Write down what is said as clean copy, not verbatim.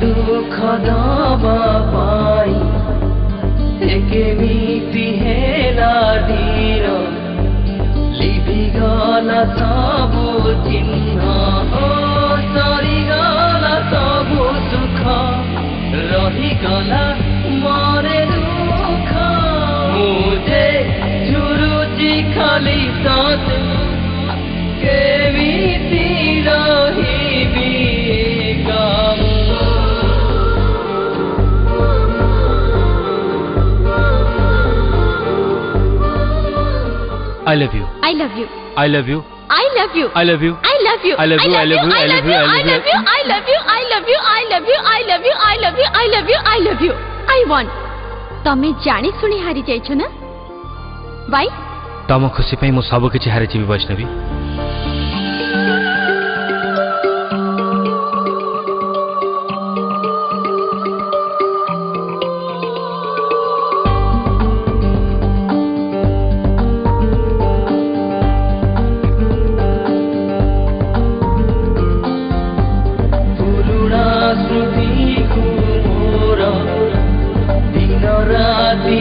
दुख दबा पाई केमिति हेला धीर लिभि गला सबु चिन्ह सरी गला सबु सुख रही गला मरे दुख मुझे झुरुची खाली साथ केमिति रहिबी I love you. I love you. I love you. I love you. I love you. I love you. I love you. I love you. I love you. I love you. I love you. I love you. I love you. I love you. I love you. I love you. I love you. I want. तमे जानी सुनी हारी जाइछो ना? Why? तम खुशी पे मु सब किछि हारि छिबी वैष्णवी। दिन राति